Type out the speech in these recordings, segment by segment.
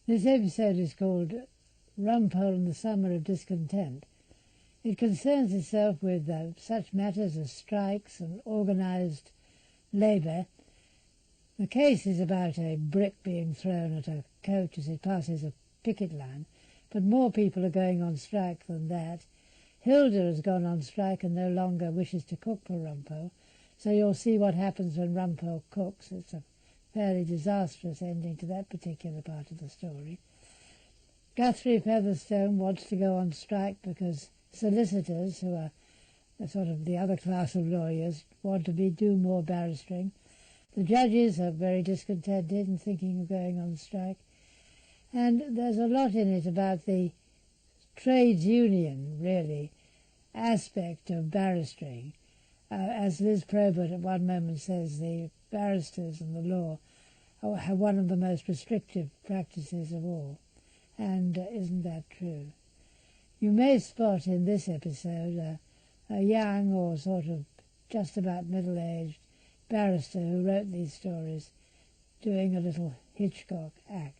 This episode is called Rumpole and the Summer of Discontent. It concerns itself with such matters as strikes and organised labour. The case is about a brick being thrown at a coach as it passes a picket line, but more people are going on strike than that. Hilda has gone on strike and no longer wishes to cook for Rumpole, so you'll see what happens when Rumpole cooks. It's a fairly disastrous ending to that particular part of the story. Guthrie Featherstone wants to go on strike because solicitors, who are sort of the other class of lawyers, want to do more barristering. The judges are very discontented and thinking of going on strike. And there's a lot in it about the trades union, really, aspect of barristering. As Liz Probert at one moment says, the barristers and the law have one of the most restrictive practices of all. And isn't that true? You may spot in this episode a young or sort of just about middle-aged barrister who wrote these stories doing a little Hitchcock act.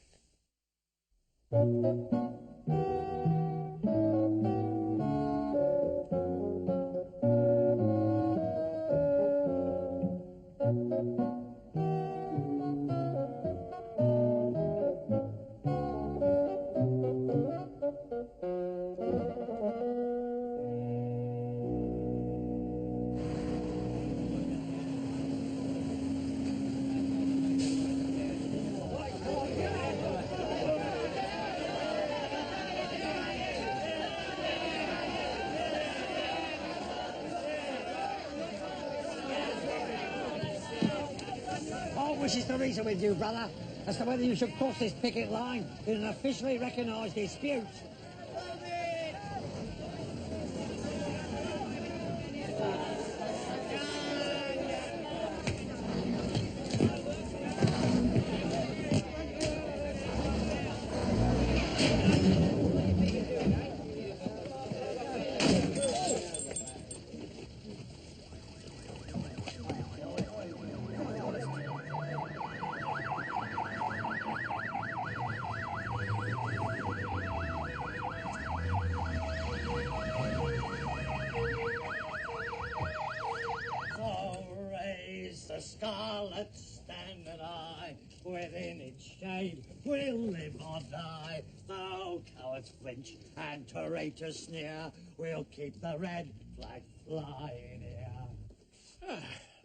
Which is to reason with you, brother, as to whether you should cross this picket line in an officially recognised dispute. The scarlet standard eye, within its shade will live or die. Though cowards flinch and traitors sneer, we'll keep the red flag flying here.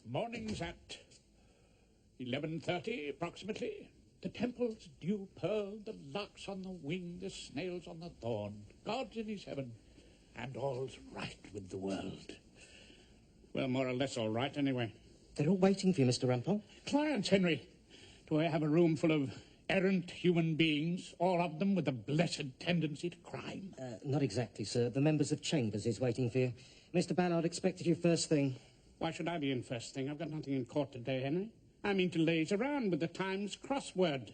Morning's at 11:30 approximately. The temple's dew pearl, the larks on the wing, the snails on the thorn. God's in his heaven, and all's right with the world. Well, more or less all right, anyway. They're all waiting for you, Mr. Rumpole. Clients, Henry. Do I have a room full of errant human beings, all of them with a blessed tendency to crime? Not exactly, sir. The members of Chambers is waiting for you. Mr. Ballard expected you first thing. Why should I be in first thing? I've got nothing in court today, Henry. I mean to laze around with the Times crossword.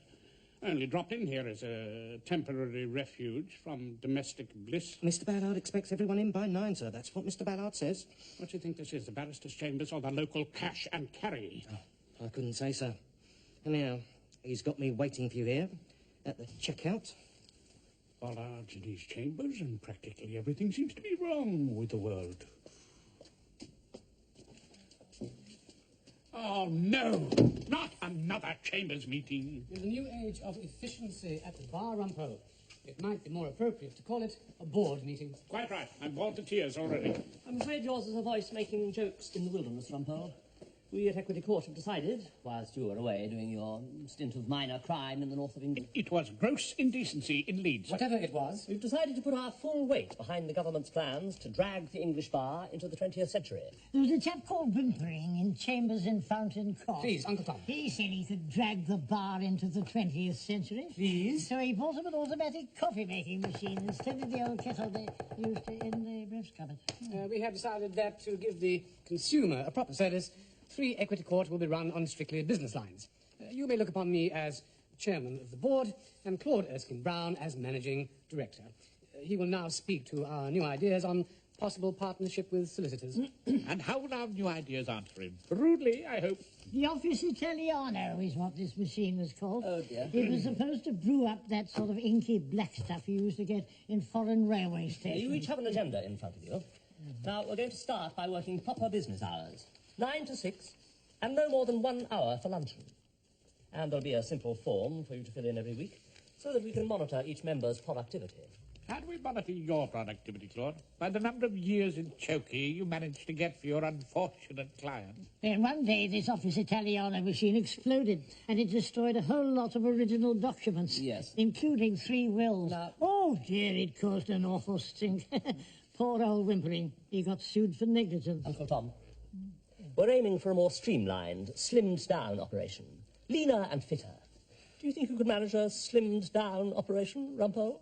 I only dropped in here as a temporary refuge from domestic bliss. Mr. Ballard expects everyone in by 9, sir. That's what Mr. Ballard says. What do you think this is, the barrister's chambers or the local cash and carry? Oh, I couldn't say so. Anyhow, he's got me waiting for you here at the checkout. Ballard's in his chambers and practically everything seems to be wrong with the world. Oh, no! Not another Chambers meeting. In the new age of efficiency at the bar, Rumpole, it might be more appropriate to call it a board meeting. Quite right. I'm bored to tears already. I'm afraid yours is a voice making jokes in the wilderness, Rumpole. We at Equity Court have decided, whilst you were away doing your stint of minor crime in the north of England... It was gross indecency in Leeds. Whatever it was. We've decided to put our full weight behind the government's plans to drag the English bar into the 20th century. There was a chap called Whimpering in Chambers in Fountain Cross. Please, Uncle Tom. He said he could drag the bar into the 20th century. Please? So he bought him an automatic coffee-making machine instead of the old kettle they used in the breast cupboard. We have decided that to give the consumer a proper service, 3 Equity Court will be run on strictly business lines. You may look upon me as chairman of the board and Claude Erskine-Brown as managing director. He will now speak to our new ideas on possible partnership with solicitors. And how will our new ideas answer him? Rudely, I hope. The Office Italiano is what this machine was called. Oh, dear. It was supposed to brew up that sort of inky black stuff you used to get in foreign railway stations. You each have an agenda in front of you. Now, we're going to start by working proper business hours. 9 to 6, and no more than 1 hour for luncheon. And there'll be a simple form for you to fill in every week, so that we can monitor each member's productivity. How do we monitor your productivity, Claude? By the number of years in Chokey you managed to get for your unfortunate client. Then one day this Office Italiano machine exploded, and it destroyed a whole lot of original documents. Yes. Including 3 wills. Now- Oh dear, it caused an awful stink. Poor old Whimpering. He got sued for negligence. Uncle Tom, we're aiming for a more streamlined, slimmed-down operation. Leaner and fitter. Do you think you could manage a slimmed-down operation, Rumpole?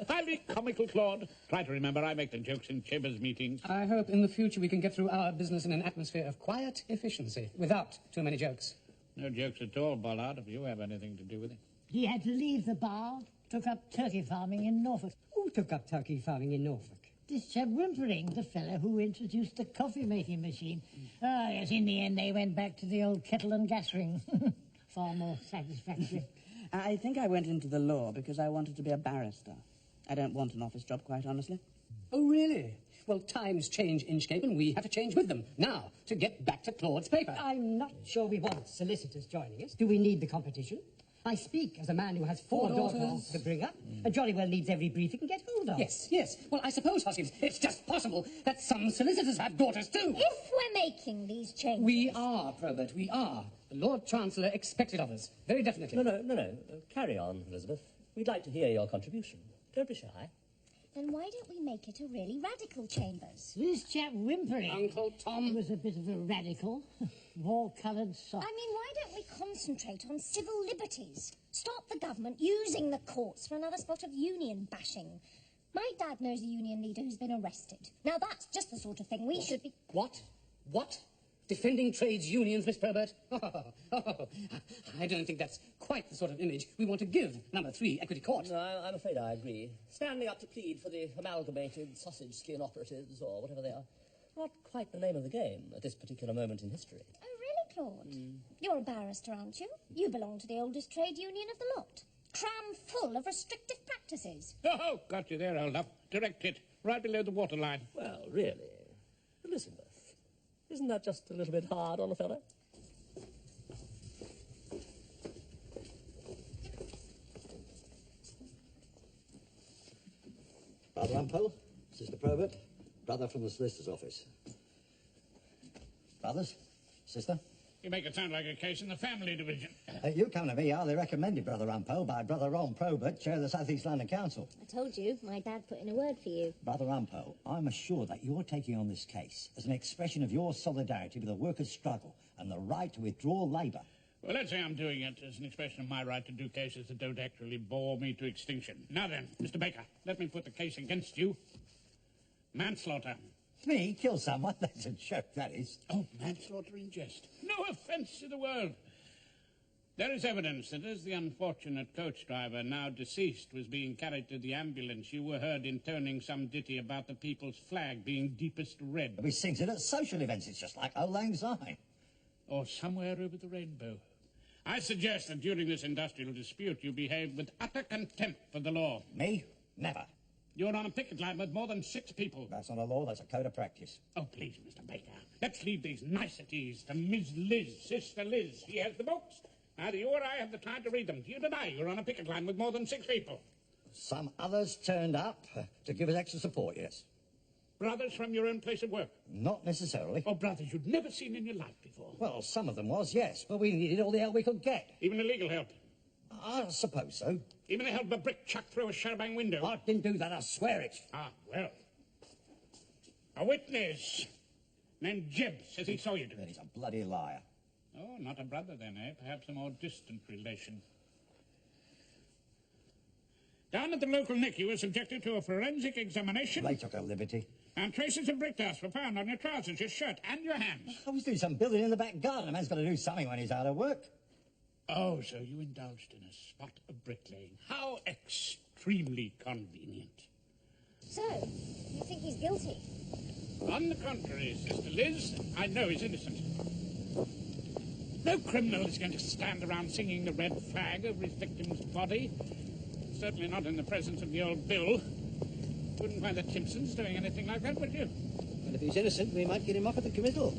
Highly comical, Claude. Try to remember I make the jokes in chambers meetings. I hope in the future we can get through our business in an atmosphere of quiet efficiency, without too many jokes. No jokes at all, Bollard, if you have anything to do with it. He had to leave the bar, took up turkey farming in Norfolk. Who took up turkey farming in Norfolk? This chap Whimpering, the fellow who introduced the coffee-making machine. Ah, yes, in the end they went back to the old kettle and gas ring. Far more satisfactory. I think I went into the law because I wanted to be a barrister. I don't want an office job, quite honestly. Oh, really? Well, times change, Inchcape, and we have to change with them. Now, to get back to Claude's paper. I'm not sure we want solicitors joining us. Do we need the competition? I speak as a man who has 4 daughters to bring up, and jolly well needs every brief he can get hold of. Yes, yes. Well, I suppose, Hoskins, it's just possible that some solicitors have daughters too. If we're making these changes... We are, Probert, we are. The Lord Chancellor expects it of us. Very definitely. No. Carry on, Elizabeth. We'd like to hear your contribution. Don't be shy. Then why don't we make it a really radical chambers? This chap Whimpering Uncle Tom was a bit of a radical. War-coloured sock. I mean, why don't we concentrate on civil liberties? Stop the government using the courts for another spot of union bashing. My dad knows a union leader who's been arrested. Now, that's just the sort of thing we should be... What? What? Defending trades unions, Miss Probert? I don't think that's quite the sort of image we want to give number 3 Equity Court. No, I'm afraid I agree. Standing up to plead for the amalgamated sausage skin operatives, or whatever they are, not quite the name of the game at this particular moment in history. Oh, really, Claude? You're a barrister, aren't you? You belong to the oldest trade union of the lot. Cram full of restrictive practices. Oh, got you there, old up. Direct it, right below the waterline. Well, really, Elizabeth, isn't that just a little bit hard on a fellow? Brother Rumpole, Sister Probert, brother from the solicitor's office. Brothers, sister. You make it sound like a case in the family division. You come to me, highly recommended, Brother Rumpole, by Brother Ron Probert, chair of the South East London Council. I told you, my dad put in a word for you. Brother Rumpole, I'm assured that you're taking on this case as an expression of your solidarity with the workers' struggle and the right to withdraw labour. Well, let's say I'm doing it as an expression of my right to do cases that don't actually bore me to extinction. Now then, Mr. Baker, let me put the case against you. Manslaughter. Me? Kill someone? That's a joke, that is. Oh, manslaughter in jest. No offence to the world. There is evidence that as the unfortunate coach driver, now deceased, was being carried to the ambulance, you were heard intoning some ditty about the people's flag being deepest red. We sings it at social events. It's just like Old Lang Syne. Or somewhere over the rainbow. I suggest that during this industrial dispute you behave with utter contempt for the law. Me? Never. You're on a picket line with more than 6 people. That's not a law, that's a code of practice. Oh, please, Mr. Baker. Let's leave these niceties to Ms. Liz, Sister Liz. She has the books. Neither you or I have the time to read them. Do you deny you're on a picket line with more than 6 people? Some others turned up to give us extra support, yes. Brothers from your own place of work? Not necessarily. Oh, brothers you'd never seen in your life before? Well, some of them was, yes, but we needed all the help we could get. Even illegal help? I suppose so. Even the help a brick chucked through a Sherabang window? I didn't do that, I swear it. Ah, well. A witness named Jeb says he saw you do it. Then he's a bloody liar. Oh, not a brother then, eh? Perhaps a more distant relation. Down at the local nick, you were subjected to a forensic examination. They took a liberty. And traces of brick dust were found on your trousers, your shirt, and your hands. I was doing some building in the back garden. A man's got to do something when he's out of work. Oh, so you indulged in a spot of bricklaying. How extremely convenient. So, you think he's guilty? On the contrary, Sister Liz, I know he's innocent. No criminal is going to stand around singing the red flag over his victim's body. Certainly not in the presence of the old Bill. Wouldn't find the Timpsons doing anything like that, would you? And if he's innocent, we might get him off at the committal.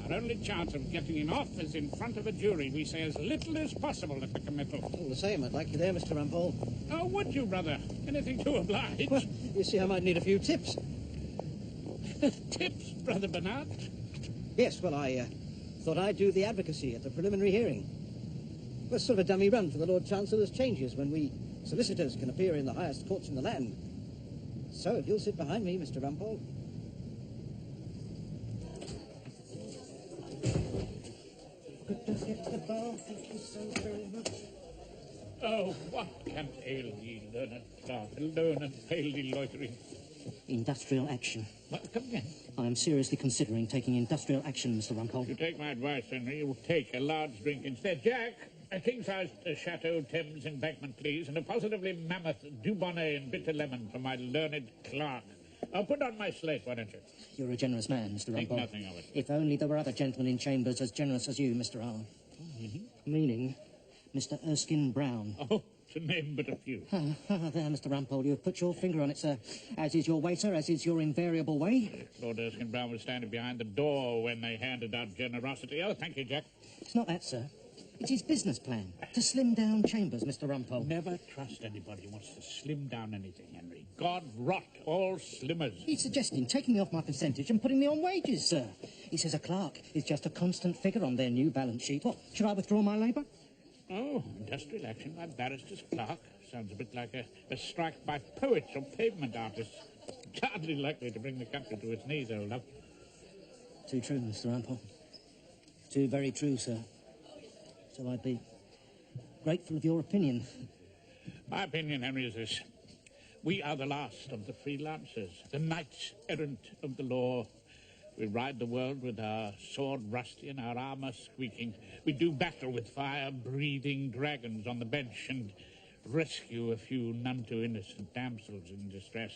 Our only chance of getting him off is in front of a jury. We say as little as possible at the committal. All the same, I'd like you there, Mr. Rumpole. Oh, would you, brother? Anything to oblige. Well, you see, I might need a few tips. Tips, Brother Bernard? Yes, well, I thought I'd do the advocacy at the preliminary hearing. Well, sort of a dummy run for the Lord Chancellor's changes when we solicitors can appear in the highest courts in the land. So, if you'll sit behind me, Mr. Rumpole. Good to get the bar. Thank you so very much. Oh, what can ail ye, learned clerk, alone and palely loitering? Industrial action. What, come again? I am seriously considering taking industrial action, Mr. Rumpole. If you take my advice, Henry, you'll take a large drink instead. Jack, a king-sized Chateau Thames embankment, please, and a positively mammoth Dubonnet and bitter lemon for my learned clerk. I'll put on my slate, why don't you? You're a generous man, Mr. Rumpole. Think nothing of it. If only there were other gentlemen in chambers as generous as you, Mr. R. Meaning, Mr. Erskine Brown. Oh, to name but a few. There, Mr. Rumpole, you've put your finger on it, sir. As is your waiter, as is your invariable way. Lord Erskine Brown was standing behind the door when they handed out generosity. Oh, thank you, Jack. It's not that, sir. It's his business plan. To slim down chambers, Mr. Rumpole. Never trust anybody who wants to slim down anything, Henry. God rot all slimmers. He's suggesting taking me off my percentage and putting me on wages, sir. He says a clerk is just a constant figure on their new balance sheet. What, should I withdraw my labour? Oh, industrial action by barrister's clerk. Sounds a bit like a strike by poets or pavement artists. Hardly likely to bring the country to its knees, old love. Too true, Mr. Rumpole. Too very true, sir. So I'd be grateful of your opinion. My opinion, Henry, is this. We are the last of the freelancers, the knights errant of the law. We ride the world with our sword rusty and our armour squeaking. We do battle with fire-breathing dragons on the bench and rescue a few none-too-innocent damsels in distress.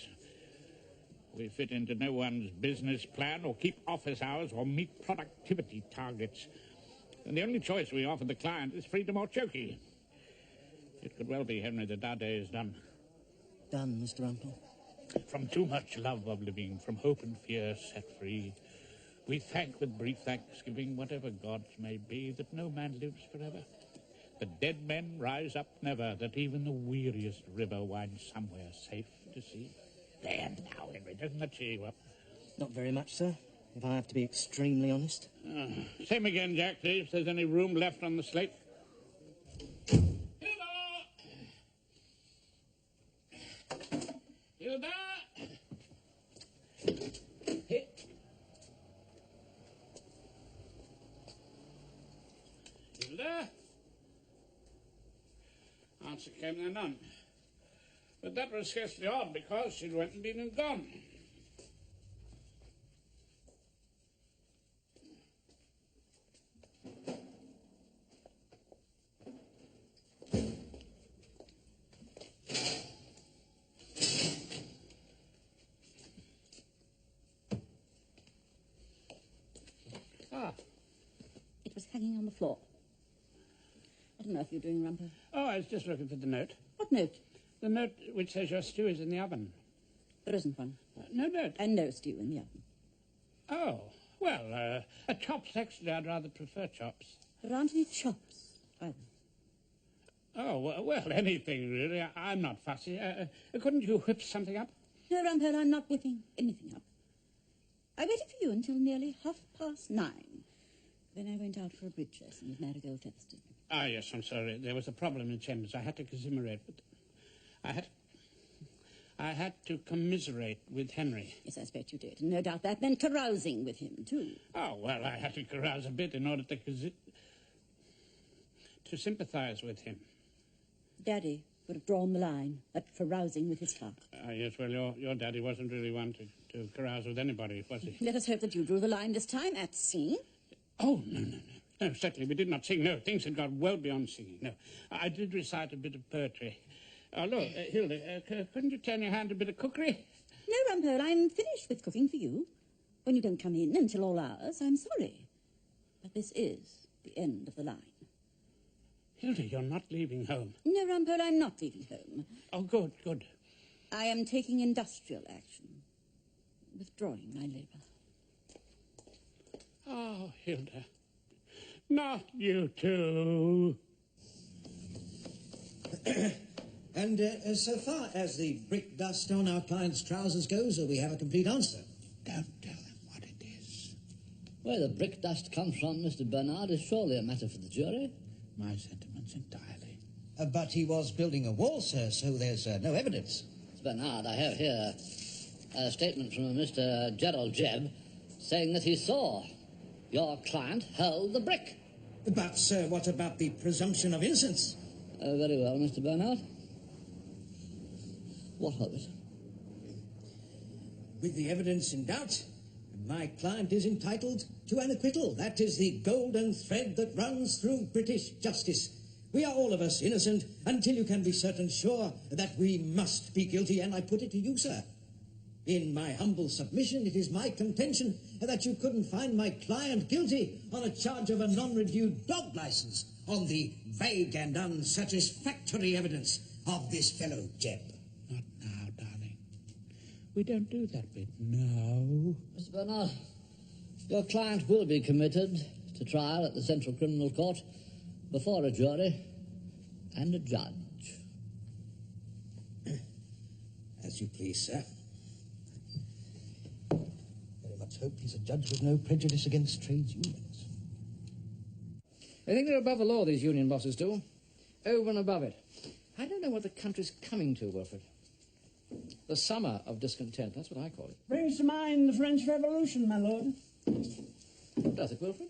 We fit into no one's business plan or keep office hours or meet productivity targets. And the only choice we offer the client is freedom or choky. It could well be, Henry, that our day is done. Done, Mr. Rumpole. From too much love of living, from hope and fear set free, we thank with brief thanksgiving whatever gods may be, that no man lives forever. The dead men rise up never, that even the weariest river winds somewhere safe to sea. There now, Henry, doesn't that cheer you up? Not very much, sir, if I have to be extremely honest. Same again, Jack, please, if there's any room left on the slate. Hilda! Here. Hilda? Answer came there none. But that was scarcely odd, because she'd went and been and gone. It was hanging on the floor. I don't know if you're doing, Rumpole. Oh, I was just looking for the note. What note? The note which says your stew is in the oven. There isn't one. No note. And no stew in the oven. Oh, well, chops, actually, I'd rather prefer chops. There aren't any chops, either. Oh, well, anything, really. I'm not fussy. Couldn't you whip something up? No, Rumpole, I'm not whipping anything up. I waited for you until nearly 9:30. Then I went out for a bridge lesson with Marigold Featherstone. Ah, yes, I'm sorry. There was a problem in chambers. I had to commiserate with... I had to commiserate with Henry. Yes, I expect you did. And no doubt that meant carousing with him, too. Oh, well, I had to carouse a bit in order to sympathise with him. Daddy would have drawn the line at carousing with his clerk. Yes, well, your daddy wasn't really one to carouse with anybody, was he? Let us hope that you drew the line this time at singing. Oh, no. No, certainly, we did not sing. No, things had gone well beyond singing. No, I did recite a bit of poetry. Oh, look, Hilda, couldn't you turn your hand to a bit of cookery? No, Rumpole, I'm finished with cooking for you. When you don't come in until all hours, I'm sorry. But this is the end of the line. Hilda, you're not leaving home. No, Rumpole, I'm not leaving home. Oh, good, good. I am taking industrial action. Withdrawing my labour. Oh, Hilda. Not you too. And so far as the brick dust on our client's trousers goes, we have a complete answer. Don't tell them what it is. Where the brick dust comes from, Mr. Bernard, is surely a matter for the jury. My sentiments entirely. But he was building a wall, sir, so there's no evidence. Mr. Bernard, I have here a statement from a Mr. Gerald Jebb saying that he saw your client hurl the brick. But, sir, what about the presumption of innocence? Very well, Mr. Bernard. What of it? With the evidence in doubt, my client is entitled to an acquittal. That is the golden thread that runs through British justice. We are all of us innocent until you can be certain sure that we must be guilty, and I put it to you, sir. In my humble submission, it is my contention that you couldn't find my client guilty on a charge of a non-renewed dog license on the vague and unsatisfactory evidence of this fellow Jebb. Not now, darling. We don't do that bit. No. Mr. Bernard, your client will be committed to trial at the Central Criminal Court before a jury and a judge. As you please, sir. Very much hope he's a judge with no prejudice against trades unions. They think they're above the law, these union bosses do. Over and above it. I don't know what the country's coming to, Wilfred. The summer of discontent, that's what I call it. Brings to mind the French Revolution, my lord. Does it, Wilfred?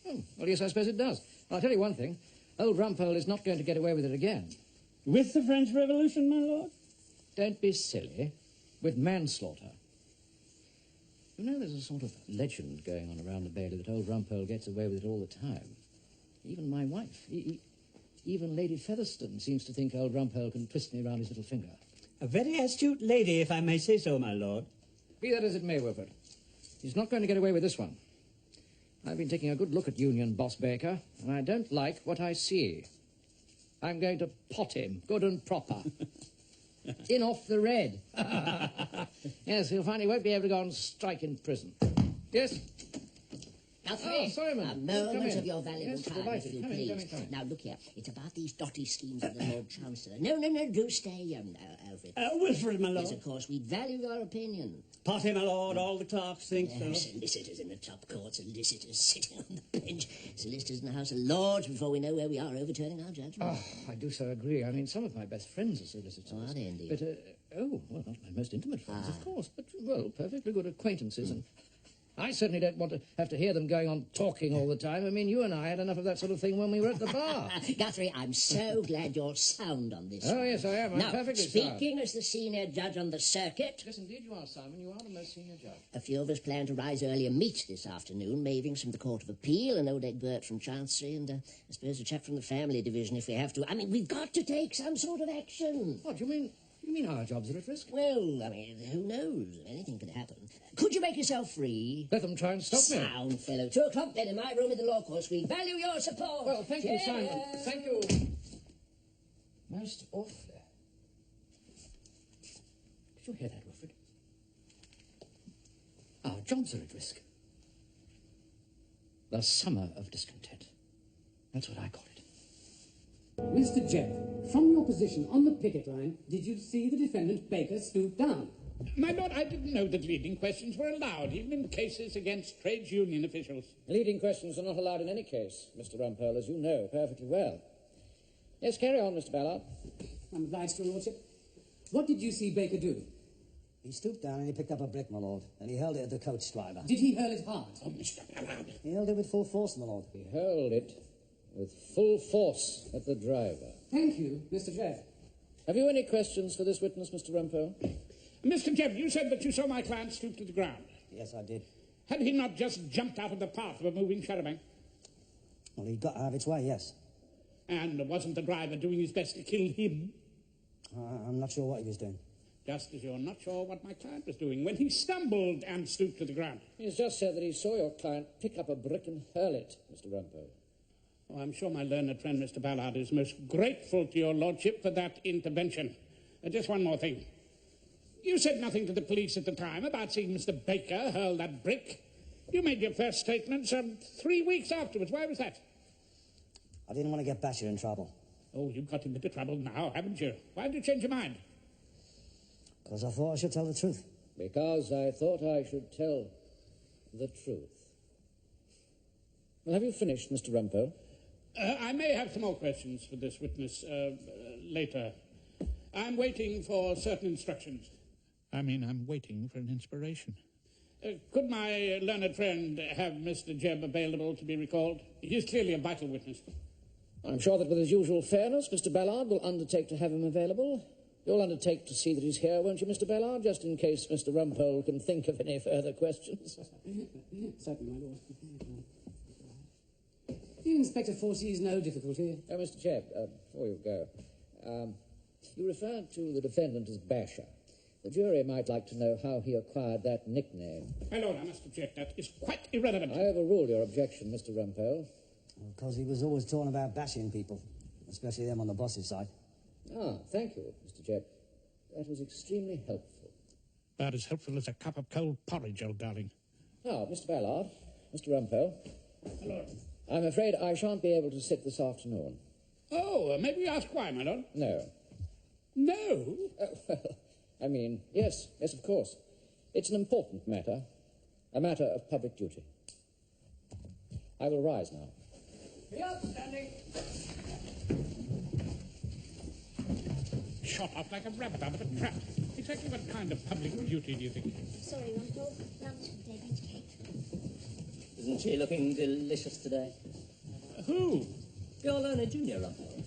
Oh, well, yes, I suppose it does. I'll tell you one thing. Old Rumpole is not going to get away with it again. With the French Revolution, my lord? Don't be silly. With manslaughter. You know, there's a sort of legend going on around the Bailey that old Rumpole gets away with it all the time. Even my wife, even Lady Featherstone seems to think old Rumpole can twist me round his little finger. A very astute lady, if I may say so, my lord. Be that as it may, Wilfred. He's not going to get away with this one. I've been taking a good look at Union Boss Baker, and I don't like what I see. I'm going to pot him, good and proper. In off the red. Yes, he'll find he won't be able to go on strike in prison. Yes? Guthrie, Simon. a moment Come of your in. valuable Yes, time, delighted. if you Come in, please. come in, come in. Now, look here. It's about these dotty schemes of the Lord Chancellor. No, do stay, Alfred. Wilfred, my lord. Yes, of course. We value your opinion. Potty, my lord. All the clerks think so. Solicitors in the top court, solicitors sitting on the bench, solicitors in the House of Lords before we know where we are overturning our judgment. Oh, I do so agree. I mean, some of my best friends are solicitors. Oh, are they indeed? But, well, not my most intimate friends, of course, but, well, perfectly good acquaintances, and I certainly don't want to have to hear them going on talking all the time. I mean, you and I had enough of that sort of thing when we were at the bar. Guthrie, I'm so glad you're sound on this. Oh, yes, I am. I'm now, perfectly speaking as the senior judge on the circuit... Yes, indeed you are, Simon. You are the most senior judge. A few of us plan to rise early and meet this afternoon. Mavings from the Court of Appeal, an old Egbert from Chancery, and I suppose a chap from the Family Division if we have to. I mean, we've got to take some sort of action. What, do you mean? You mean our jobs are at risk? Well, I mean, who knows? Anything could happen. Could you make yourself free? Let them try and stop me. Sound fellow. 2 o'clock then in my room in the Law Course. We value your support. Well, thank you, Simon. Thank you. Most awfully. Did you hear that, Wilfred? Our jobs are at risk. The summer of discontent. That's what I call it. Mr. Jebb, from your position on the picket line, did you see the defendant Baker stoop down? My lord, I didn't know that leading questions were allowed, even in cases against trades union officials. Leading questions are not allowed in any case, Mr. Rumpole, as you know perfectly well. Yes, carry on, Mr. Ballard. I'm obliged to your lordship. What did you see Baker do? He stooped down and he picked up a brick, my lord, and he hurled it at the coach driver. Did he hurl it hard? Oh, Mr. Ballard. He hurled it with full force, my lord. He hurled it with full force at the driver. Thank you, Mr. Jebb. Have you any questions for this witness, Mr. Rumpole? Mr. Jebb, you said that you saw my client stoop to the ground. Yes, I did. Had he not just jumped out of the path of a moving charabanc? Well, he got out of its way, yes. And wasn't the driver doing his best to kill him? I'm not sure what he was doing. just as you're not sure what my client was doing when he stumbled and stooped to the ground. He's just said that he saw your client pick up a brick and hurl it, Mr. Rumpole. Oh, I'm sure my learned friend, Mr. Ballard, is most grateful to your lordship for that intervention. Just one more thing. You said nothing to the police at the time about seeing Mr. Baker hurl that brick. You made your first statement some 3 weeks afterwards. Why was that? I didn't want to get Basher in trouble. Oh, you've got him into trouble now, haven't you? Why did you change your mind? Because I thought I should tell the truth. Because I thought I should tell the truth. Well, have you finished, Mr. Rumpole? I may have some more questions for this witness later. I'm waiting for certain instructions. I'm waiting for an inspiration. Could my learned friend have Mr. Jebb available to be recalled? He's clearly a vital witness. I'm sure that with his usual fairness, Mr. Ballard will undertake to have him available. You'll undertake to see that he's here, won't you, Mr. Ballard, just in case Mr. Rumpole can think of any further questions? Certainly, my lord. The Inspector foresees no difficulty. Oh, Mr. Jebb, before you go, you referred to the defendant as Basher. The jury might like to know how he acquired that nickname. My lord, I must object. That is quite irrelevant. I overrule your objection, Mr. Rumpole. Because he was always talking about bashing people, especially them on the boss's side. Ah, thank you, Mr. Jebb. That was extremely helpful. About as helpful as a cup of cold porridge, old darling. Now, Mr. Ballard, Mr. Rumpole. My lord. I'm afraid I shan't be able to sit this afternoon. Oh, may we ask why, my lord? No. No? Well, yes, of course. It's an important matter, a matter of public duty. I will rise now. Be up, standing. Shot off like a rabbit out of a trap. Exactly what kind of public duty do you think? Sorry, Rumpole. Lunch with David Kate. Isn't she looking delicious today? Who? Your learned junior, Rumpole.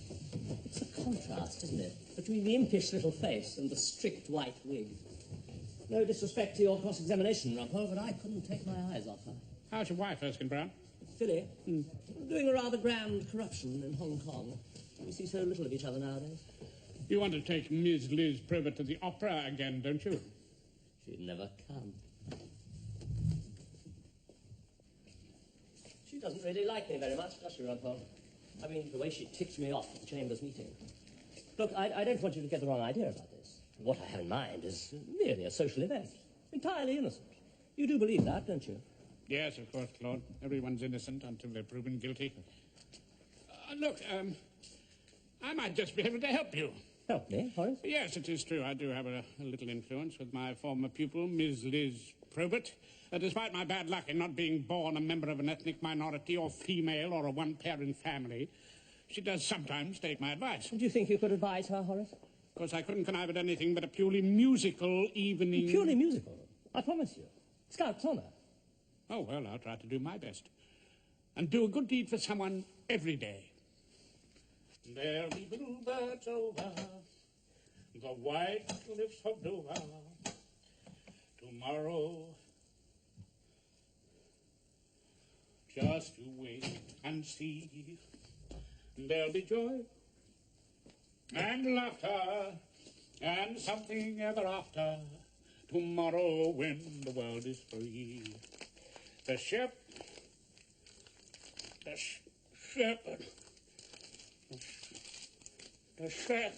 It's the contrast, isn't it, between the impish little face and the strict white wig. No disrespect to your cross-examination, Rumpole, but I couldn't take my eyes off her. How's your wife, Erskine Brown? Philly, doing a rather grand corruption in Hong Kong. We see so little of each other nowadays. You want to take Miss Liz Probert to the opera again, don't you? She'd never come. She doesn't really like me very much, does she, Rumpole? The way she ticked me off at the Chambers meeting. Look, I don't want you to get the wrong idea about this. What I have in mind is merely a social event. Entirely innocent. You do believe that, don't you? Yes, of course, Claude. Everyone's innocent until they're proven guilty. Look, I might just be able to help you. Help me, Horace? Yes, it is true. I do have a little influence with my former pupil, Miss Liz Probert. Despite my bad luck in not being born a member of an ethnic minority or female or a one-parent family, she does sometimes take my advice. Do you think you could advise her, Horace? Of course, I couldn't connive at anything but a purely musical evening. Purely musical? I promise you. Scout's honour. Oh, well, I'll try to do my best. And do a good deed for someone every day. There'll be bluebirds over the white cliffs of Dover. Tomorrow, just you wait and see. There'll be joy and laughter and something ever after. Tomorrow when the world is free. The shepherd, the shepherd, the shepherd.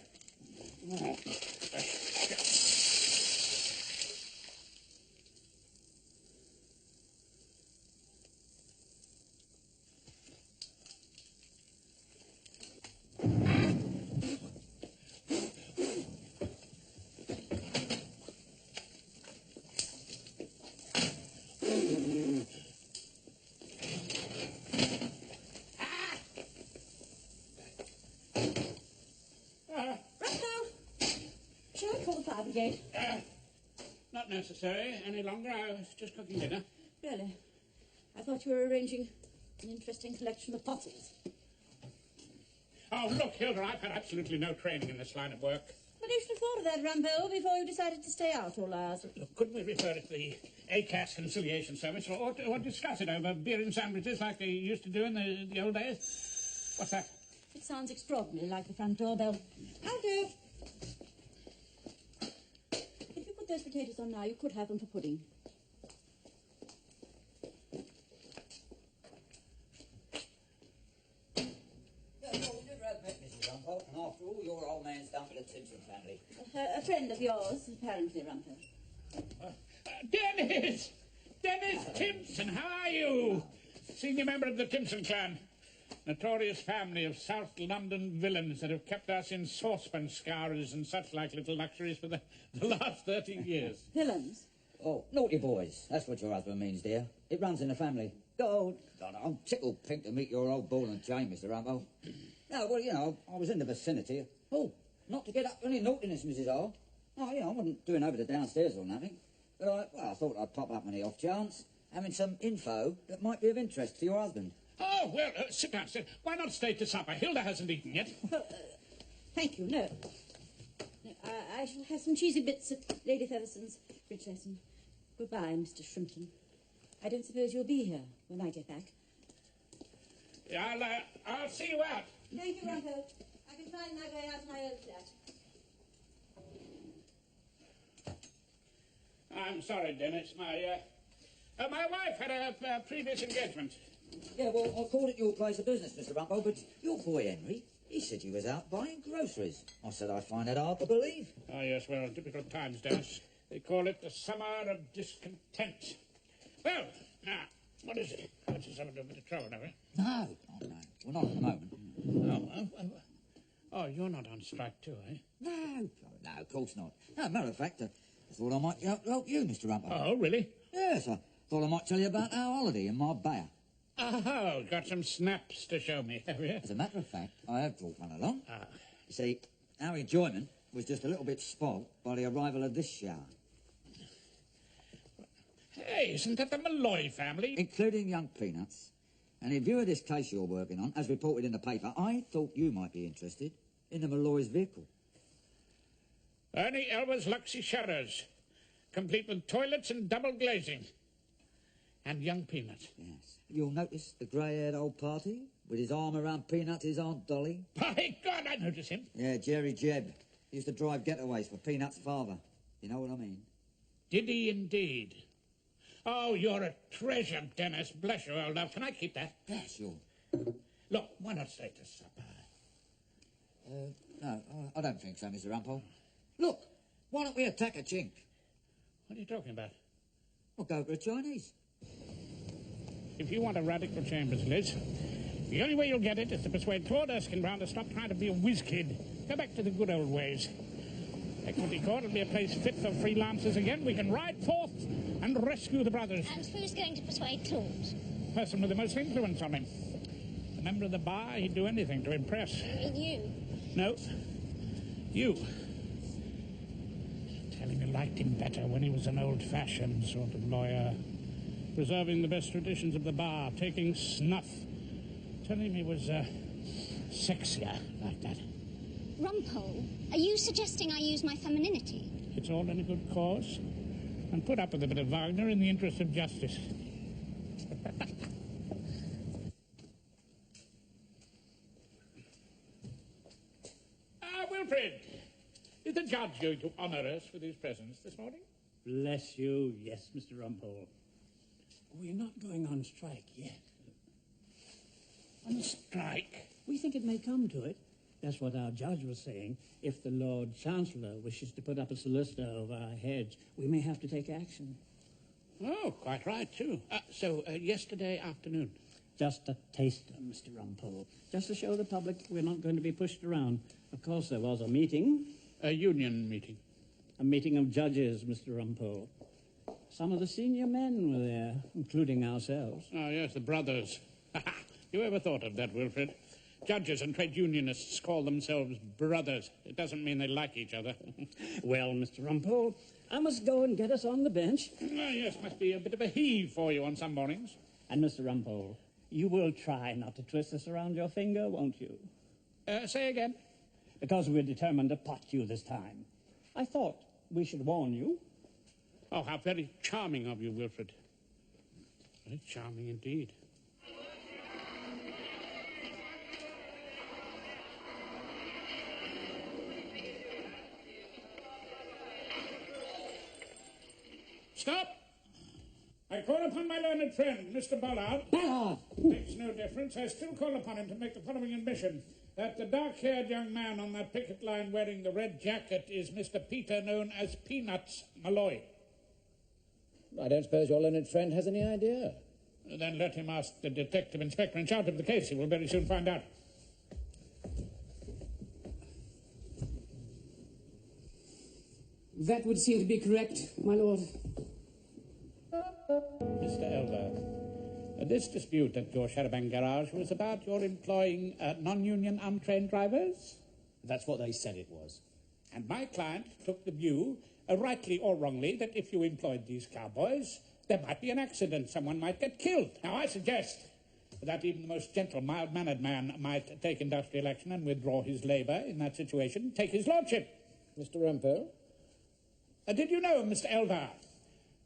Not necessary any longer. I was just cooking dinner. Really? I thought you were arranging an interesting collection of fossils. Oh, look, Hilda, I've had absolutely no training in this line of work. Well, you should have thought of that, Rumpole, before you decided to stay out all hours. Look, couldn't we refer it to the ACAS conciliation service or discuss it over beer and sandwiches like they used to do in the old days? What's that? It sounds extraordinarily like the front door bell. I'll do. those potatoes on now. You could have them for pudding. Yeah, well, we never have met Mrs. Rumpole, and after all, your old man's down with the Simpson family. A friend of yours, apparently, Rumpole. Dennis! Dennis Timpson, how are you? Senior member of the Timpson clan. Notorious family of South London villains that have kept us in saucepan scourers and such like little luxuries for the last 13 years. Villains? Oh, naughty boys. That's what your husband means, dear. It runs in the family. God, I'm tickled pink to meet your old ball and chain, Mr. Rumpole. No, well, you know, I was in the vicinity. Oh, not to get up to any naughtiness, Mrs. R. Oh, you know, I wasn't doing over the downstairs or nothing. But I thought I'd pop up on the off chance, having some info that might be of interest to your husband. Oh, well, sit down, sit. Why not stay to supper? Hilda hasn't eaten yet. Well, thank you, no. I shall have some cheesy bits at Lady Featherston's bridge lesson. Goodbye, Mr. Shrimpton. I don't suppose you'll be here when I get back. I'll see you out. Thank you, Rumpole. I can find my way out of my own flat. I'm sorry, Dennis. My wife had a previous engagement. Yeah, well, I called at your place of business, Mr. Rumpole, but your boy Henry, he said you was out buying groceries. I said I find it hard to believe. Oh, yes, well, typical times, Dennis. They call it the summer of discontent. Well, now, what is it? Got yourself into a bit of trouble, have you? No, well, not at the moment. Oh, you're not on strike too, eh? No, of course not. No, matter of fact, I thought I might help you, Mr. Rumpole. Oh, really? Yes, I thought I might tell you about our holiday in Marbella. Oh, got some snaps to show me, have you? As a matter of fact, I have brought one along. You see, our enjoyment was just a little bit spoilt by the arrival of this shower. Hey, isn't that the Malloy family? Including young Peanuts. And in view of this case you're working on, as reported in the paper, I thought you might be interested in the Malloy's vehicle. Ernie Elmer's Luxy Shutters, complete with toilets and double glazing. And young Peanuts. Yes. You'll notice the grey-haired old party with his arm around Peanuts, his Aunt Dolly. By God, I notice him. Yeah, Jerry Jebb. He used to drive getaways for Peanuts' father. You know what I mean? Did he indeed? Oh, you're a treasure, Dennis. Bless you, old love. Can I keep that? Yeah, sure. Look, why not stay to supper? No, I don't think so, Mr. Rumpole. Look, why don't we attack a chink? What are you talking about? We'll go for a Chinese. If you want a radical chambers, Liz, the only way you'll get it is to persuade Claude Erskine to stop trying to be a whiz kid. Go back to the good old ways. Equity Court will be a place fit for freelancers again. We can ride forth and rescue the brothers. And who's going to persuade Claude? The person with the most influence on him. The member of the bar, he'd do anything to impress. You mean you? No. You. Telling me liked him better when he was an old-fashioned sort of lawyer. Preserving the best traditions of the bar, taking snuff. Telling me was, sexier like that. Rumpole, are you suggesting I use my femininity? It's all in a good cause. And put up with a bit of Wagner in the interest of justice. Wilfred, is the judge going to honour us with his presence this morning? Bless you, yes, Mr. Rumpole. We're not going on strike yet. On strike? We think it may come to it. That's what our judge was saying. If the Lord Chancellor wishes to put up a solicitor over our heads, we may have to take action. Oh, quite right, too. So, yesterday afternoon? Just a taster, Mr. Rumpole. Just to show the public we're not going to be pushed around. Of course, there was a meeting. A union meeting? A meeting of judges, Mr. Rumpole. Some of the senior men were there, including ourselves. Oh, yes, the brothers. You ever thought of that, Wilfred? Judges and trade unionists call themselves brothers. It doesn't mean they like each other. Well, Mr. Rumpole, I must go and get us on the bench. Oh, yes, must be a bit of a heave for you on some mornings. And, Mr. Rumpole, you will try not to twist this around your finger, won't you? Say again? Because we're determined to pot you this time. I thought we should warn you. Oh, how very charming of you, Wilfred. Very charming indeed. Stop! I call upon my learned friend, Mr. Ballard. Ballard! Makes no difference. I still call upon him to make the following admission. That the dark-haired young man on that picket line wearing the red jacket is Mr. Peter, known as Peanuts Malloy. I don't suppose your learned friend has any idea. Then let him ask the detective inspector in charge of the case. He will very soon find out. That would seem to be correct, my lord. Mr. Elder, this dispute at your Charabanc garage was about your employing non-union untrained drivers? That's what they said it was. And my client took the view, rightly or wrongly, that if you employed these cowboys, there might be an accident. Someone might get killed. Now, I suggest that even the most gentle, mild-mannered man might take industrial action and withdraw his labour in that situation. Take his lordship. Mr. Rumpole? Did you know, Mr. Elder,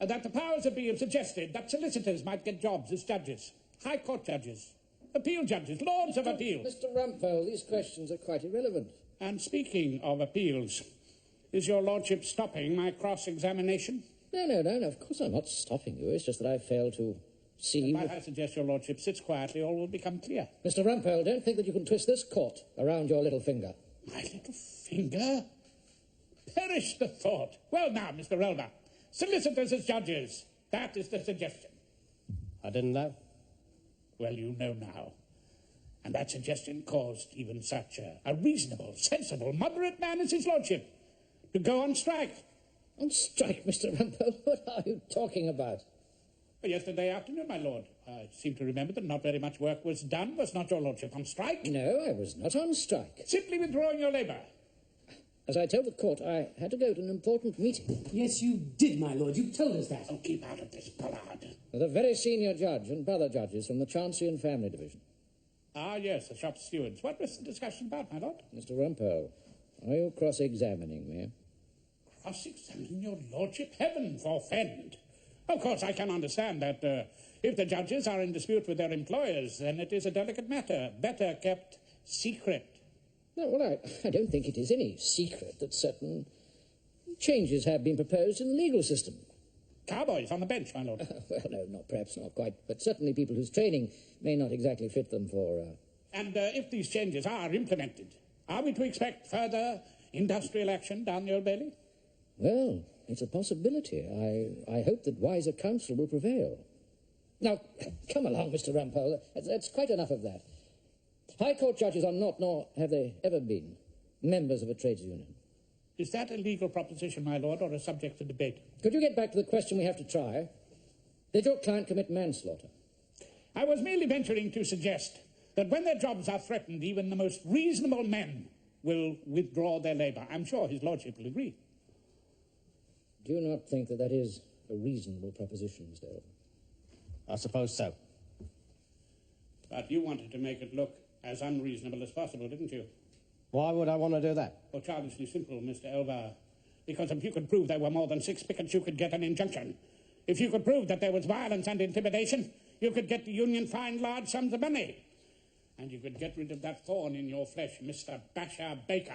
that the powers that be have suggested that solicitors might get jobs as judges, high court judges, appeal judges, lords of appeal? Mr. Rumpole, these questions are quite irrelevant. And speaking of appeals, is your lordship stopping my cross-examination? No, of course I'm not stopping you. It's just that I fail to see... Might I suggest your lordship sits quietly, all will become clear. Mr. Rumpole, don't think that you can twist this court around your little finger. My little finger? Perish the thought. Well now, Mr. Elder, solicitors as judges, that is the suggestion. I didn't know. Well, you know now. And that suggestion caused even such a reasonable, sensible, moderate man as his lordship to go on strike. On strike, Mr. Rumpole? What are you talking about? Well, yesterday afternoon, my lord. I seem to remember that not very much work was done. Was not your lordship on strike? No, I was not on strike. Simply withdrawing your labour. As I told the court, I had to go to an important meeting. Yes, you did, my lord. You told us that. Oh, keep out of this, Ballard. With a very senior judge and brother judges from the Chancery and Family Division. Ah, yes, the shop stewards. What was the discussion about, my lord? Mr. Rumpole, are you cross-examining me? Cross-examining your lordship? Heaven forfend! Of course, I can understand that if the judges are in dispute with their employers, then it is a delicate matter, better kept secret. No, well, I don't think it is any secret that certain changes have been proposed in the legal system. Cowboys on the bench, my lord. Well, no, perhaps not quite, but certainly people whose training may not exactly fit them for... And if these changes are implemented, are we to expect further industrial action down the Old Bailey? Well, it's a possibility. I hope that wiser counsel will prevail. Now, come along, Mr. Rumpole. That's quite enough of that. High Court judges are not, nor have they ever been, members of a trades union. Is that a legal proposition, my lord, or a subject for debate? Could you get back to the question we have to try? Did your client commit manslaughter? I was merely venturing to suggest that when their jobs are threatened, even the most reasonable men will withdraw their labour. I'm sure his lordship will agree. Do you not think that is a reasonable proposition, Mr. Elder? I suppose so. But you wanted to make it look as unreasonable as possible, didn't you? Why would I want to do that? Well, childishly simple, Mr. Elver. Because if you could prove there were more than 6 pickets, you could get an injunction. If you could prove that there was violence and intimidation, you could get the union fined large sums of money. And you could get rid of that thorn in your flesh, Mr. Basher Baker,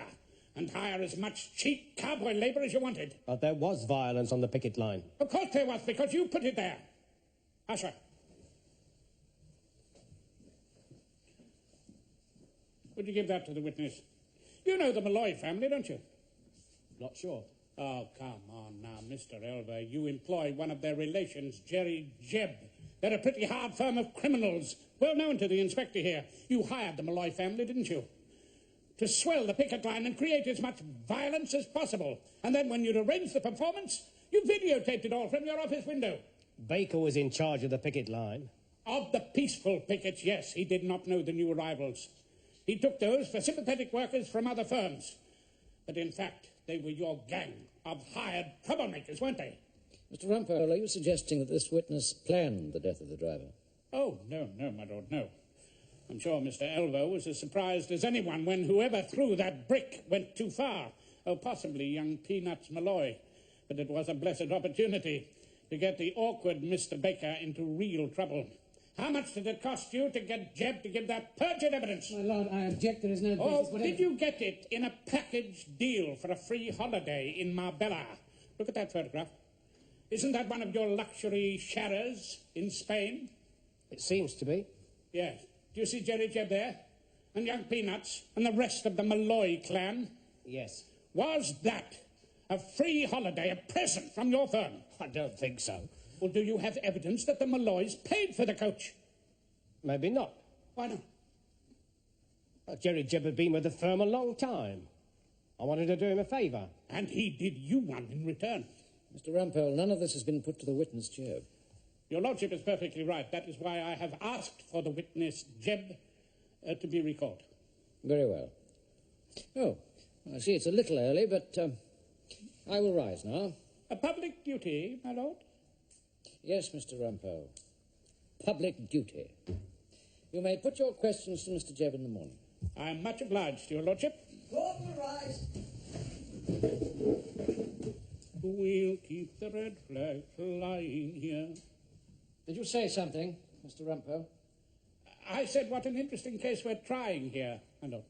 and hire as much cheap cowboy labour as you wanted. But there was violence on the picket line. Of course there was, because you put it there. Usher. Would you give that to the witness? You know the Malloy family, don't you? Not sure. Oh, come on now, Mr. Elver. You employ one of their relations, Jerry Jebb. They're a pretty hard firm of criminals, well known to the inspector here. You hired the Malloy family, didn't you? To swell the picket line and create as much violence as possible. And then when you'd arranged the performance, you videotaped it all from your office window. Baker was in charge of the picket line. Of the peaceful pickets, yes. He did not know the new arrivals. He took those for sympathetic workers from other firms. But in fact, they were your gang of hired troublemakers, weren't they? Mr. Rumpole, are you suggesting that this witness planned the death of the driver? Oh, no, my lord, no. I'm sure Mr. Elvo was as surprised as anyone when whoever threw that brick went too far. Oh, possibly young Peanuts Malloy. But it was a blessed opportunity to get the awkward Mr. Baker into real trouble. How much did it cost you to get Jebb to give that perjured evidence? My lord, I object. There is no basis. Oh, whatever. did you get it in a package deal for a free holiday in Marbella? Look at that photograph. Isn't that one of your luxury sharers in Spain? It seems to be. Yes. Do you see Jerry Jebb there? And young Peanuts and the rest of the Malloy clan? Yes. Was that a free holiday, a present from your firm? I don't think so. Well, do you have evidence that the Malloys paid for the coach? Maybe not. Why not? Jerry Jebb had been with the firm a long time. I wanted to do him a favour. And he did you one in return. Mr. Rumpole, none of this has been put to the witness, Jebb. Your lordship is perfectly right. That is why I have asked for the witness, Jebb, to be recalled. Very well. Oh, I see it's a little early, but I will rise now. A public duty, my lord? Yes, Mr. Rumpole. Public duty. You may put your questions to Mr. Jebb in the morning. I am much obliged to your lordship. Court will rise. We'll keep the red flag flying here. Did you say something, Mr. Rumpole? I said what an interesting case we're trying here, my lord.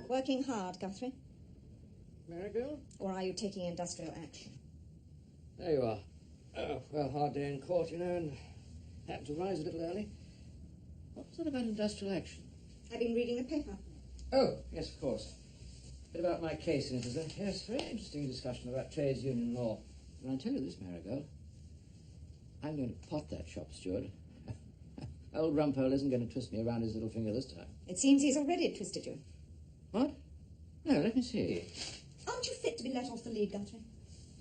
Working hard, Guthrie? Marigold? Or are you taking industrial action? There you are. Oh, well, hard day in court, you know, and happened to rise a little early. What was that about industrial action? I've been reading the paper. Oh, yes, of course. A bit about my case in it, is there? Yes, very interesting discussion about trades union law. And I'll tell you this, Marigold. I'm going to pot that shop steward. Old Rumpole isn't going to twist me around his little finger this time. It seems he's already twisted you. What? No, let me see. Aren't you fit to be let off the lead, Guthrie?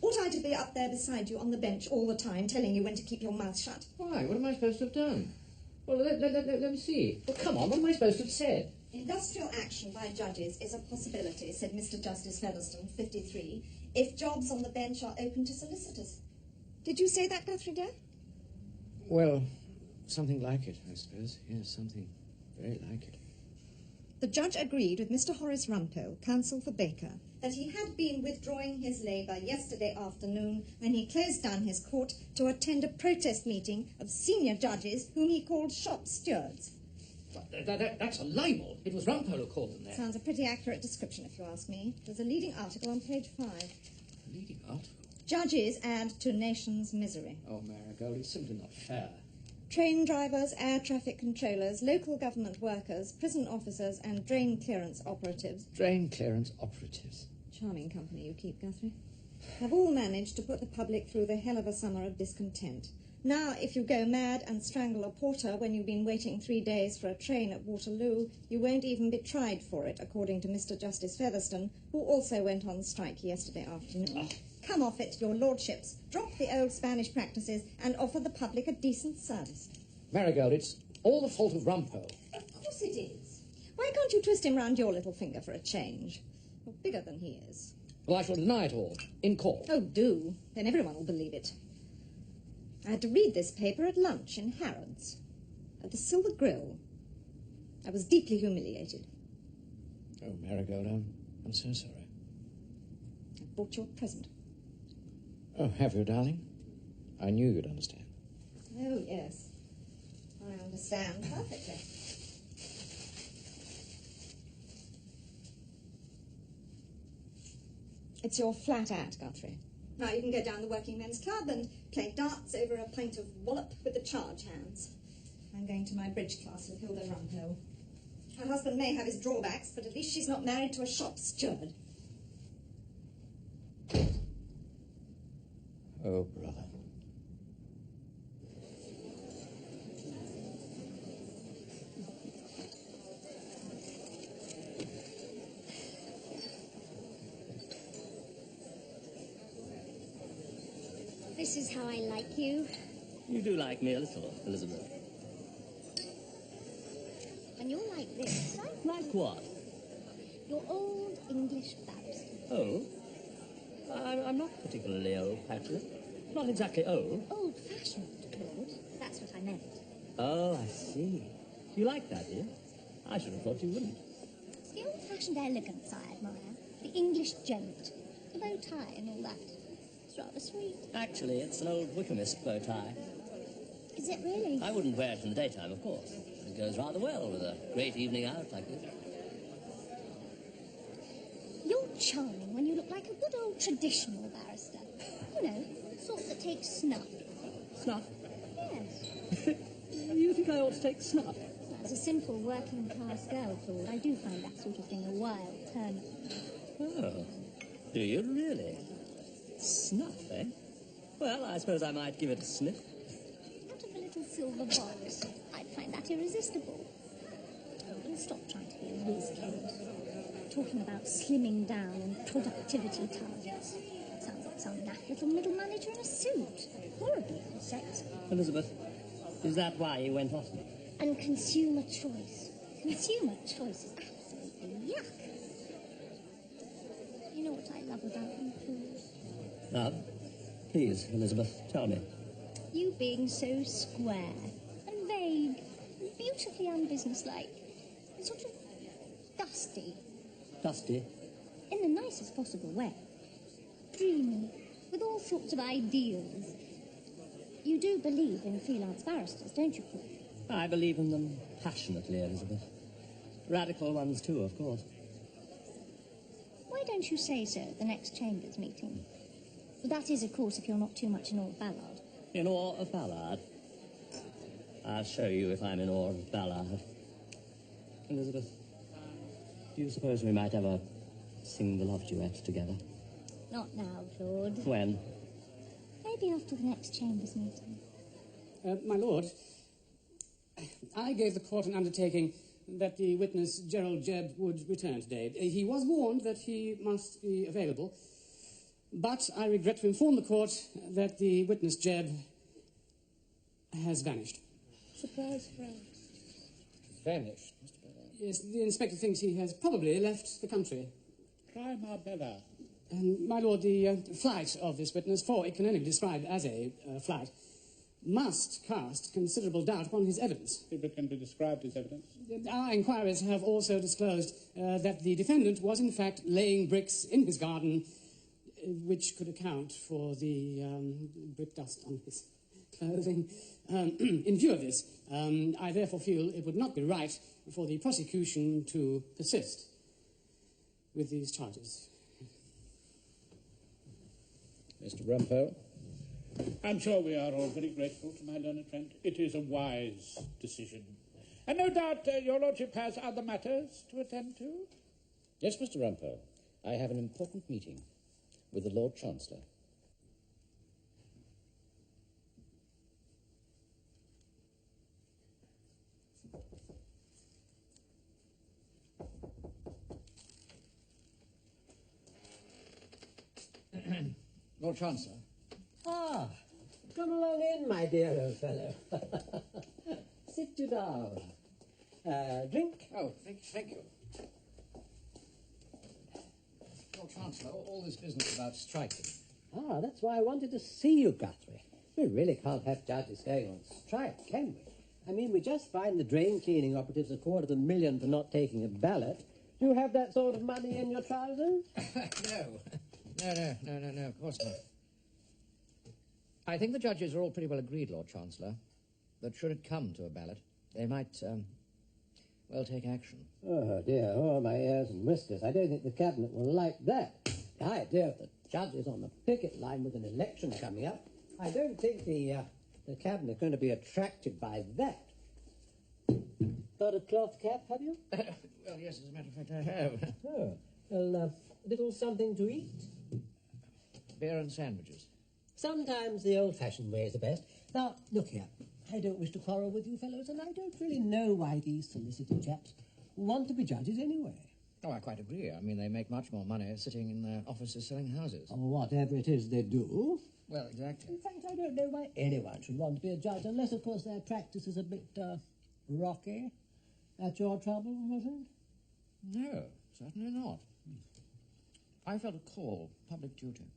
Ought I to be up there beside you on the bench all the time, telling you when to keep your mouth shut? Why? What am I supposed to have done? Well, let me see. Well, come on, what am I supposed to have said? Industrial action by judges is a possibility, said Mr. Justice Featherstone, 53, if jobs on the bench are open to solicitors. Did you say that, Guthrie, dear? Well, something like it, I suppose. Yes, something very like it. The judge agreed with Mr. Horace Rumpole, counsel for Baker, that he had been withdrawing his labour yesterday afternoon when he closed down his court to attend a protest meeting of senior judges whom he called shop stewards. That's a libel. It was Rumpole who called them there. Sounds a pretty accurate description, if you ask me. There's a leading article on page 5. A leading article? Judges add to nation's misery. Oh, Marigold, it's simply not fair. Train drivers, air traffic controllers, local government workers, prison officers and drain clearance operatives. Drain clearance operatives. Charming company you keep, Guthrie. Have all managed to put the public through the hell of a summer of discontent. Now, if you go mad and strangle a porter when you've been waiting 3 days for a train at Waterloo, you won't even be tried for it, according to Mr. Justice Featherstone, who also went on strike yesterday afternoon. Come off it, your lordships. Drop the old Spanish practices and offer the public a decent service. Marigold, it's all the fault of Rumpole. Of course it is. Why can't you twist him round your little finger for a change? You're bigger than he is. Well, I shall deny it all, in court. Oh, do. Then everyone will believe it. I had to read this paper at lunch in Harrods, at the Silver Grill. I was deeply humiliated. Oh, Marigold, I'm so sorry. I brought you a present. Oh, have you, darling? I knew you'd understand. Oh, yes. I understand perfectly. It's your flat ad, Guthrie. Now you can go down the Working Men's Club and play darts over a pint of wallop with the charge hands. I'm going to my bridge class with Hilda Rumpole. Her husband may have his drawbacks, but at least she's not married to a shop steward. Oh, brother. This is how I like you. You do like me a little, Elizabeth. And you're like this. Like what? Your old English barrister. Oh? I'm not particularly old, Patrick. Not exactly old. Old-fashioned, Claude. That's what I meant. Oh, I see. You like that, dear? I should have thought you wouldn't. It's the old-fashioned elegance I admire. The English gent. The bow tie and all that. It's rather sweet. Actually, it's an old Wickhamist bow tie. Is it really? I wouldn't wear it in the daytime, of course. It goes rather well with a great evening out like this. You're charming when you look like a good old traditional barrister. You know, the sort that takes snuff. Snuff? Yes. You think I ought to take snuff? As a simple working-class girl, Claude, I do find that sort of thing a wild turn. Oh, do you really? Snuff, eh? Well, I suppose I might give it a sniff. Out of a little silver box, I'd find that irresistible. Oh, and stop trying to be a whiz, Claude. Talking about slimming down and productivity targets. Sounds like some naff little middle manager in a suit. Horribly insect. Elizabeth, is that why you went off? And consumer choice. Consumer choice is absolutely yuck. You know what I love about you, Claude? Love? Please, Elizabeth, tell me. You being so square and vague and beautifully unbusinesslike and sort of dusty. Dusty? In the nicest possible way. Dreamy, with all sorts of ideals. You do believe in freelance barristers, don't you, Claude? I believe in them passionately, Elizabeth. Radical ones too, of course. Why don't you say so at the next Chambers meeting? That is, of course, if you're not too much in awe of Ballard. In awe of Ballard? I'll show you if I'm in awe of Ballard. Elizabeth, do you suppose we might ever sing the love duet together? Not now, Claude. When? Maybe after the next Chambers meeting. My lord, I gave the court an undertaking that the witness, Gerald Jebb, would return today. He was warned that he must be available, but I regret to inform the court that the witness, Jebb, has vanished. Surprise, friend. Vanished, Mr. Ballard? Yes, the inspector thinks he has probably left the country. Try Marbella. My lord, the flight of this witness, for it can only be described as a flight, must cast considerable doubt upon his evidence. If it can be described as evidence. Our inquiries have also disclosed that the defendant was in fact laying bricks in his garden, which could account for the brick dust on his clothing. In view of this, I therefore feel it would not be right for the prosecution to persist with these charges. Mr. Rumpole? I'm sure we are all very grateful to my learned friend. It is a wise decision. And no doubt your lordship has other matters to attend to? Yes, Mr. Rumpole. I have an important meeting with the Lord Chancellor. Lord Chancellor. Ah, come along in, my dear old fellow. Sit you down. Drink? Oh, thank you. Lord Chancellor, all this business about striking. Ah, that's why I wanted to see you, Guthrie. We really can't have judges going on strike, can we? I mean, we just fined the drain cleaning operatives $250,000 for not taking a ballot. Do you have that sort of money in your trousers? No, of course not. I think the judges are all pretty well agreed, Lord Chancellor, that should it come to a ballot, they might, well, take action. Oh, dear, oh, my ears and whiskers. I don't think the Cabinet will like that. The idea of the judges on the picket line with an election coming up, I don't think the Cabinet are going to be attracted by that. Got a cloth cap, have you? Well, yes, as a matter of fact, I have. Oh, well, a little something to eat? Beer and sandwiches. Sometimes the old-fashioned way is the best. Now, look here. I don't wish to quarrel with you fellows, and I don't really know why these solicitor chaps want to be judges anyway. Oh, I quite agree. I mean, they make much more money sitting in their offices selling houses. Or whatever it is they do. Well, exactly. In fact, I don't know why anyone should want to be a judge, unless, of course, their practice is a bit, rocky. That's your trouble, was it? No, certainly not. I felt a call, public duty.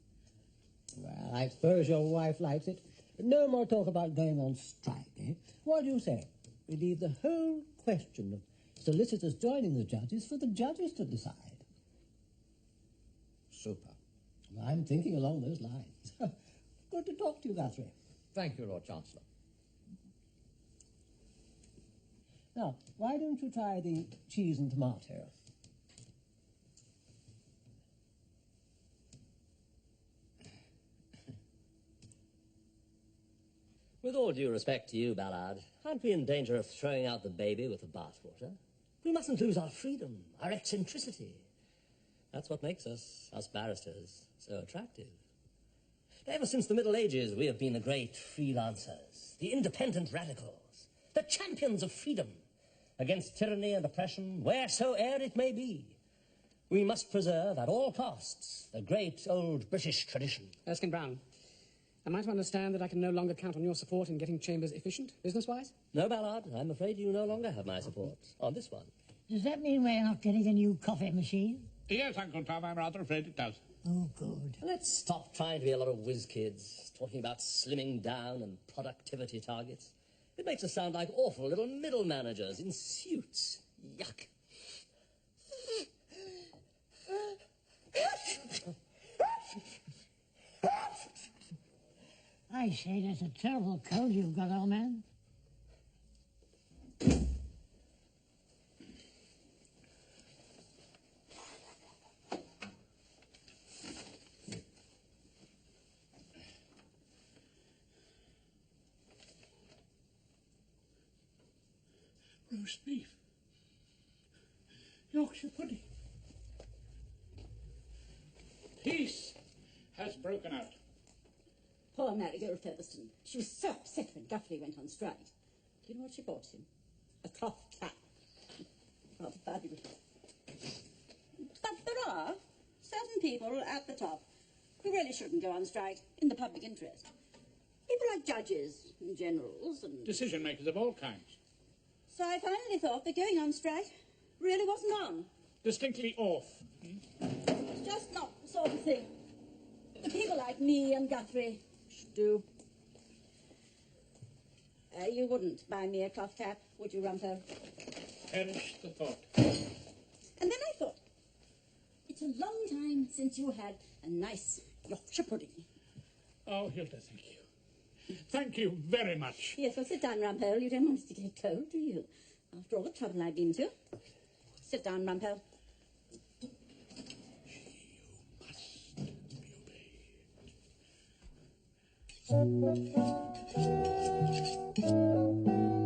Well, I suppose your wife likes it. No more talk about going on strike, eh? What do you say? We leave the whole question of solicitors joining the judges for the judges to decide. super. I'm thinking along those lines. Good to talk to you, Guthrie. Thank you, Lord Chancellor. Now, why don't you try the cheese and tomato? With all due respect to you, Ballard, aren't we in danger of throwing out the baby with the bathwater? We mustn't lose our freedom, our eccentricity. That's what makes us barristers, so attractive. Ever since the Middle Ages, we have been the great freelancers, the independent radicals, the champions of freedom, against tyranny and oppression, wheresoe'er it may be. We must preserve at all costs the great old British tradition. Erskine Brown, am I to understand that I can no longer count on your support in getting Chambers efficient, business-wise? No, Ballard, I'm afraid you no longer have my support on this one. Does that mean we're not getting a new coffee machine? Yes, Uncle Tom, I'm rather afraid it does. Oh, good. Let's stop trying to be a lot of whiz kids, talking about slimming down and productivity targets. It makes us sound like awful little middle managers in suits. Yuck. I say, that's a terrible cold you've got, old man. Roast beef. Yorkshire pudding. Peace has broken out. Poor Marigold Featherstone. She was so upset when Guthrie went on strike. Do you know what she bought him? A cloth cap. Rather fabulous. But there are certain people at the top who really shouldn't go on strike in the public interest. People like judges and generals and... Decision makers of all kinds. So I finally thought that going on strike really wasn't on. Distinctly off. It's just not the sort of thing that people like me and Guthrie should do. You wouldn't buy me a cloth cap, would you, Rumpole? Perish the thought. And then I thought, it's a long time since you had a nice Yorkshire pudding. Oh, Hilda, thank you. Thank you very much. Yes, well, sit down, Rumpole. You don't want us to get cold, do you? After all the trouble I've been to. Sit down, Rumpole. You must be obeyed.